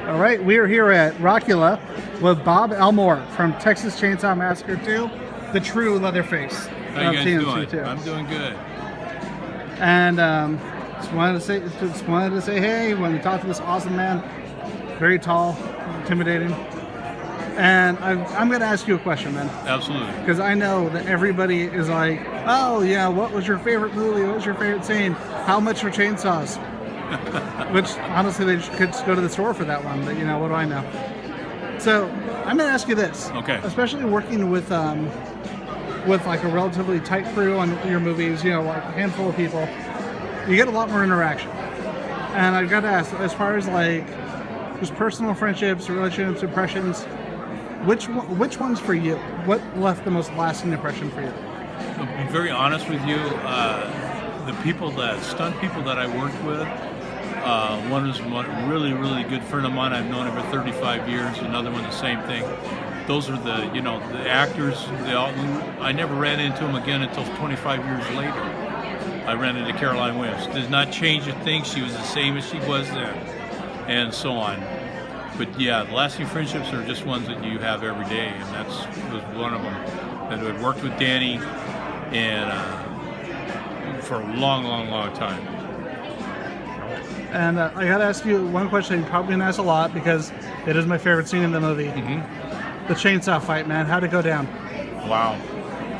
All right, we are here at Rockula with Bob Elmore from Texas Chainsaw Massacre 2, the true Leatherface. How you guys doing? 2. I'm doing good. And just wanted to say hey when we talked to this awesome man, very tall, intimidating. And I'm going to ask you a question, man. Absolutely. Because I know that everybody is like, oh yeah, what was your favorite movie? What was your favorite scene? How much for chainsaws? Which honestly, they could just go to the store for that one. But you know, what do I know? So I'm going to ask you this. Okay. Especially working with like a relatively tight crew on your movies, you know, like a handful of people, you get a lot more interaction. And I've got to ask, as far as like just personal friendships, relationships, impressions, which one's for you? What left the most lasting impression for you? To be very honest with you, the stunt people that I worked with, one is a really, really good friend of mine. I've known him for 35 years. Another one, the same thing. Those are the actors. I never ran into them again until 25 years later. I ran into Caroline Williams. Does not change a thing. She was the same as she was then, and so on. But yeah, lasting friendships are just ones that you have every day, and that was one of them. That had worked with Danny, and for a long, long, long time. And I got to ask you one question you probably didn't ask a lot because it is my favorite scene in the movie. Mm-hmm. The chainsaw fight, man. How'd it go down? Wow.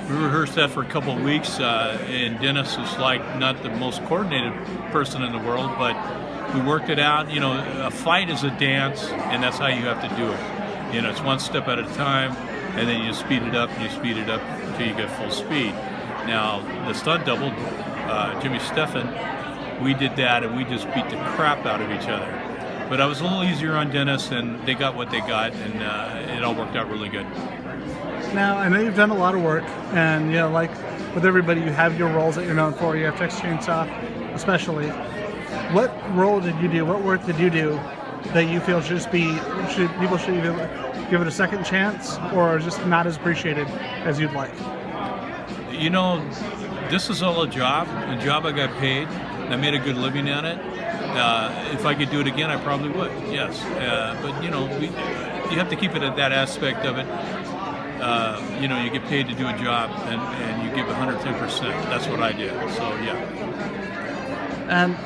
We rehearsed that for a couple of weeks, and Dennis was like not the most coordinated person in the world, but we worked it out. You know, a fight is a dance, and that's how you have to do it. You know, it's one step at a time, and then you speed it up, and you speed it up until you get full speed. Now, the stunt double, Jimmy Stephan, we did that, and we just beat the crap out of each other. But I was a little easier on Dennis, and they got what they got, and it all worked out really good. Now, I know you've done a lot of work, and you know, like with everybody, you have your roles that you're known for. You have Texas Chainsaw, especially. What role did you do? What work did you do that you feel people should either give it a second chance or just not as appreciated as you'd like? You know, this is all a job I got paid. I made a good living at it. If I could do it again, I probably would, yes. But, you know, you have to keep it at that aspect of it. You know, you get paid to do a job, and you give 110%. That's what I did, so, yeah. And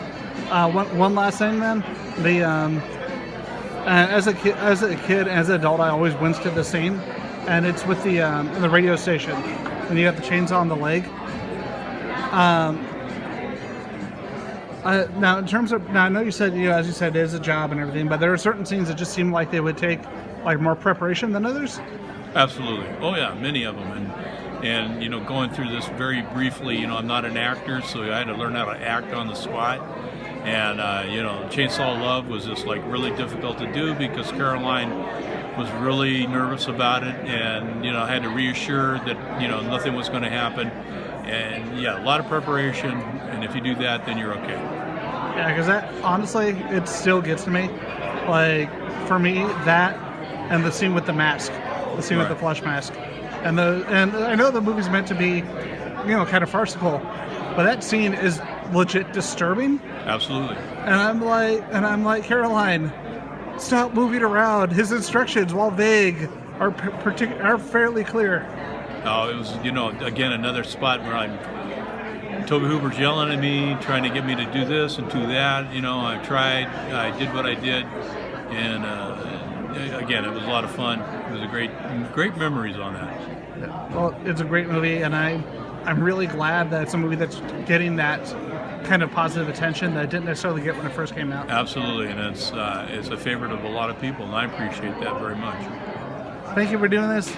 one last thing, man. As a kid, as an adult, I always winced at the scene, and it's with the radio station, and you got the chainsaw on the leg. Now, in terms of I know you said, you know, as you said, it is a job and everything, but there are certain scenes that just seem like they would take like more preparation than others. Absolutely. Oh yeah, many of them, and you know, going through this very briefly, you know, I'm not an actor, so I had to learn how to act on the spot. And you know, Chainsaw Love was just like really difficult to do because Caroline was really nervous about it, and you know, I had to reassure that, you know, nothing was going to happen. And yeah, a lot of preparation, and if you do that, then you're okay. Yeah, because that, honestly, it still gets to me. Like, for me, that and the scene with the mask, the scene with the flesh mask. And I know the movie's meant to be, you know, kind of farcical, but that scene is legit disturbing. Absolutely. And I'm like, Caroline, stop moving around. His instructions, while vague, are fairly clear. Oh, it was, you know, again, another spot where Tobe Hooper's yelling at me, trying to get me to do this and do that. You know, I did what I did, and again, it was a lot of fun. It was great memories on that. Yeah. Well, it's a great movie, and I'm really glad that it's a movie that's getting that kind of positive attention that it didn't necessarily get when it first came out. Absolutely, and it's a favorite of a lot of people, and I appreciate that very much. Thank you for doing this.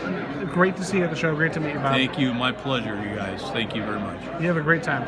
Great to see you at the show. Great to meet you, Bob. Thank you. My pleasure, you guys. Thank you very much. You have a great time.